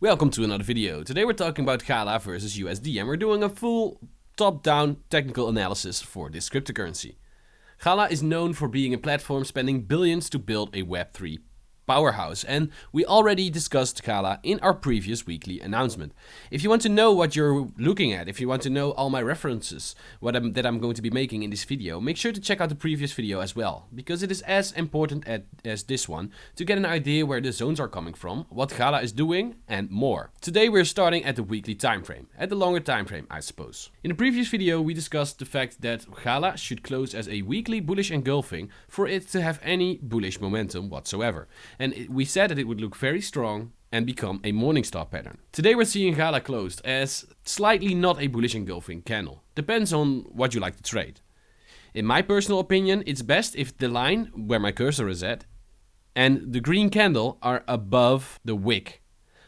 Welcome to another video. Today we're talking about GALA versus USD and we're doing a full top-down technical analysis for this cryptocurrency. GALA is known for being a platform spending billions to build a Web3 powerhouse, and we already discussed GALA in our previous weekly announcement. If you want to know what you're looking at, if you want to know all my references that I'm going to be making in this video, make sure to check out the previous video as well, because it is as important as this one to get an idea where the zones are coming from, what GALA is doing, and more. Today we're starting at the weekly time frame, at the longer time frame, I suppose. In the previous video we discussed the fact that GALA should close as a weekly bullish engulfing for it to have any bullish momentum whatsoever. And we said that it would look very strong and become a Morningstar pattern. Today we're seeing GALA closed as slightly not a bullish engulfing candle. Depends on what you like to trade. In my personal opinion, it's best if the line where my cursor is at and the green candle are above the wick,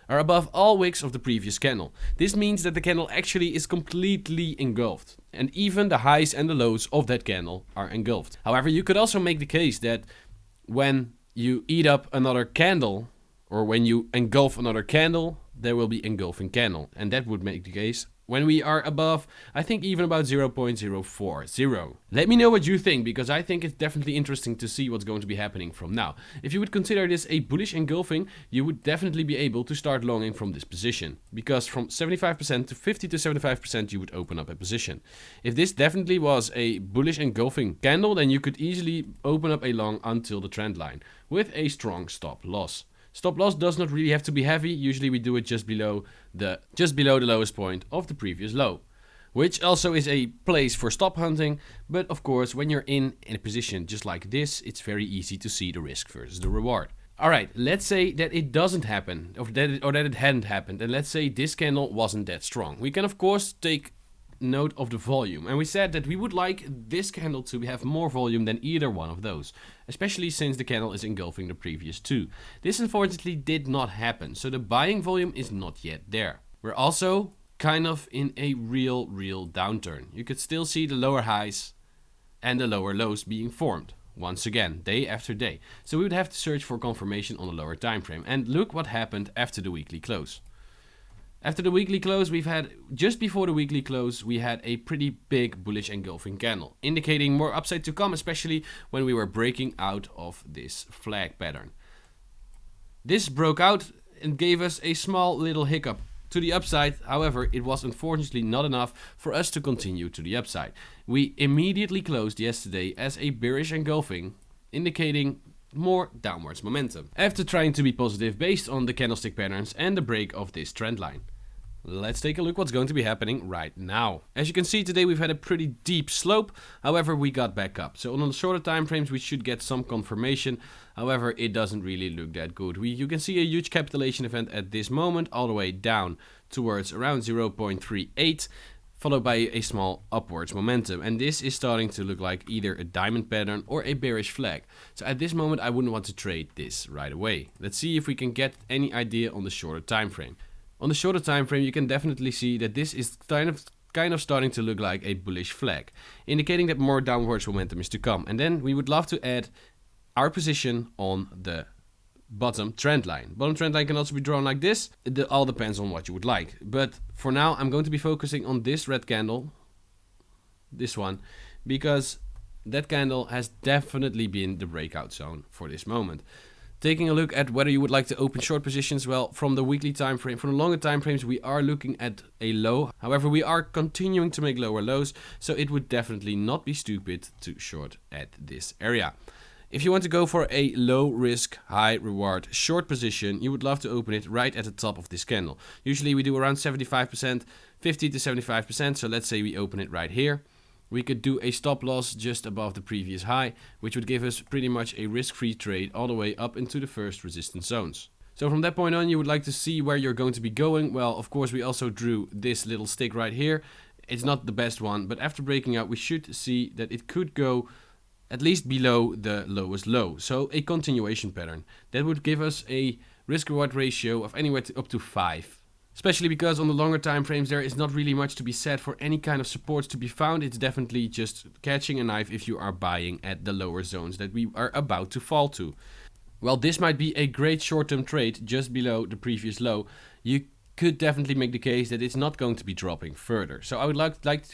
are above all wicks of the previous candle. This means that the candle actually is completely engulfed, and even the highs and the lows of that candle are engulfed. However, you could also make the case that when you eat up another candle, or when you engulf another candle, there will be engulfing candle. And that would make the case when we are above, I think even about 0.040. Let me know what you think, because I think it's definitely interesting to see what's going to be happening from now. If you would consider this a bullish engulfing, you would definitely be able to start longing from this position, because from 75% to 50 to 75% you would open up a position. If this definitely was a bullish engulfing candle, then you could easily open up a long until the trend line with a strong stop loss. Stop loss does not really have to be heavy. Usually we do it just below the lowest point of the previous low, which also is a place for stop hunting. But of course, when you're in a position just like this, it's very easy to see the risk versus the reward. All right, let's say that it doesn't happen, or that it hadn't happened, and let's say this candle wasn't that strong. We can of course take note of the volume, and we said that we would like this candle to have more volume than either one of those, especially since the candle is engulfing the previous two. This unfortunately did not happen, so the buying volume is not yet there. We're also kind of in a real downturn. You could still see the lower highs and the lower lows being formed once again, day after day. So we would have to search for confirmation on the lower time frame, and look what happened after the weekly close. After the weekly close, just before the weekly close, we had a pretty big bullish engulfing candle, indicating more upside to come, especially when we were breaking out of this flag pattern. This broke out and gave us a small little hiccup to the upside. However, it was unfortunately not enough for us to continue to the upside. We immediately closed yesterday as a bearish engulfing, indicating more downwards momentum, after trying to be positive based on the candlestick patterns and the break of this trend line. Let's take a look what's going to be happening right now. As you can see, today we've had a pretty deep slope. However, we got back up. So on the shorter time frames we should get some confirmation. However, it doesn't really look that good. You can see a huge capitulation event at this moment, all the way down towards around 0.38. Followed by a small upwards momentum, and this is starting to look like either a diamond pattern or a bearish flag. So at this moment I wouldn't want to trade this right away. Let's see if we can get any idea on the shorter time frame. On the shorter time frame you can definitely see that this is kind of starting to look like a bullish flag, indicating that more downwards momentum is to come. And then we would love to add our position on the bottom trend line. Bottom trend line can also be drawn like this. It all depends on what you would like. But for now, I'm going to be focusing on this red candle, this one, because that candle has definitely been the breakout zone for this moment. Taking a look at whether you would like to open short positions, well, from the weekly time frame, from the longer time frames, we are looking at a low. However, we are continuing to make lower lows, so it would definitely not be stupid to short at this area. If you want to go for a low risk, high reward short position, you would love to open it right at the top of this candle. Usually we do around 75%, 50 to 75%. So let's say we open it right here. We could do a stop loss just above the previous high, which would give us pretty much a risk-free trade all the way up into the first resistance zones. So from that point on, you would like to see where you're going to be going. Well, of course, we also drew this little stick right here. It's not the best one, but after breaking out, we should see that it could go at least below the lowest low. So a continuation pattern. That would give us a risk reward ratio of anywhere up to 5. Especially because on the longer time frames there is not really much to be said for any kind of supports to be found. It's definitely just catching a knife if you are buying at the lower zones that we are about to fall to. While this might be a great short-term trade just below the previous low, you could definitely make the case that it's not going to be dropping further. So I would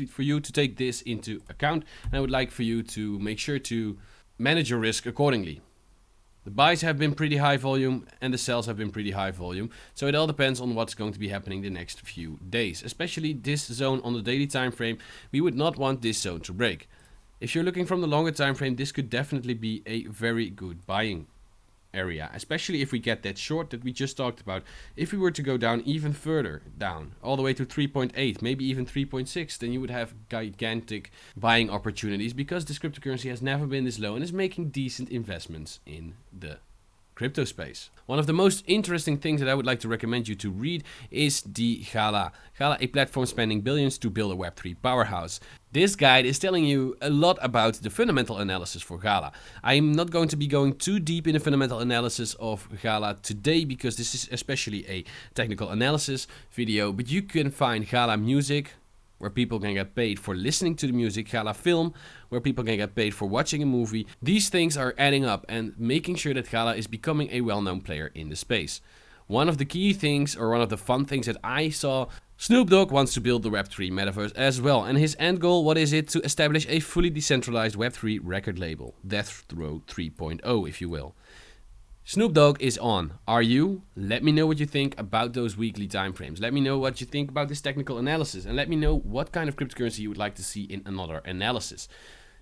for you to take this into account, and I would like for you to make sure to manage your risk accordingly. The buys have been pretty high volume and the sells have been pretty high volume, so it all depends on what's going to be happening the next few days. Especially this zone on the daily time frame, we would not want this zone to break. If you're looking from the longer time frame, this could definitely be a very good buying area, especially if we get that short that we just talked about. If we were to go down even further down, all the way to 3.8, maybe even 3.6, then you would have gigantic buying opportunities, because this cryptocurrency has never been this low and is making decent investments in the crypto space. One of the most interesting things that I would like to recommend you to read is the GALA. GALA, a platform spending billions to build a Web3 powerhouse. This guide is telling you a lot about the fundamental analysis for GALA. I'm not going to be going too deep in the fundamental analysis of GALA today, because this is especially a technical analysis video, but you can find GALA music, where people can get paid for listening to the music, GALA film, where people can get paid for watching a movie. These things are adding up and making sure that GALA is becoming a well-known player in the space. One of the key things, or one of the fun things that I saw, Snoop Dogg wants to build the Web3 metaverse as well, and his end goal, what is it? To establish a fully decentralized Web3 record label, Death Row 3.0 if you will. Snoop Dogg is on. Are you? Let me know what you think about those weekly timeframes. Let me know what you think about this technical analysis, and let me know what kind of cryptocurrency you would like to see in another analysis.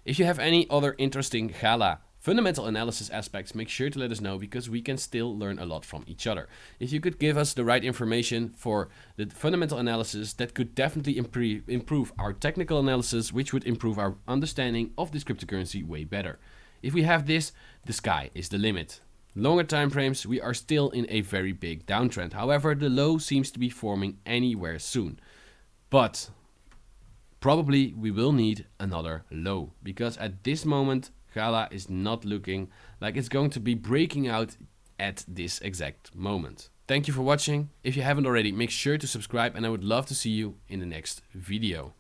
If you have any other interesting GALA fundamental analysis aspects, make sure to let us know, because we can still learn a lot from each other. If you could give us the right information for the fundamental analysis, that could definitely improve our technical analysis, which would improve our understanding of this cryptocurrency way better. If we have this, the sky is the limit. Longer time frames, we are still in a very big downtrend. However, the low seems to be forming anywhere soon. But probably we will need another low, because at this moment GALA is not looking like it's going to be breaking out at this exact moment. Thank you for watching. If you haven't already, make sure to subscribe, and I would love to see you in the next video.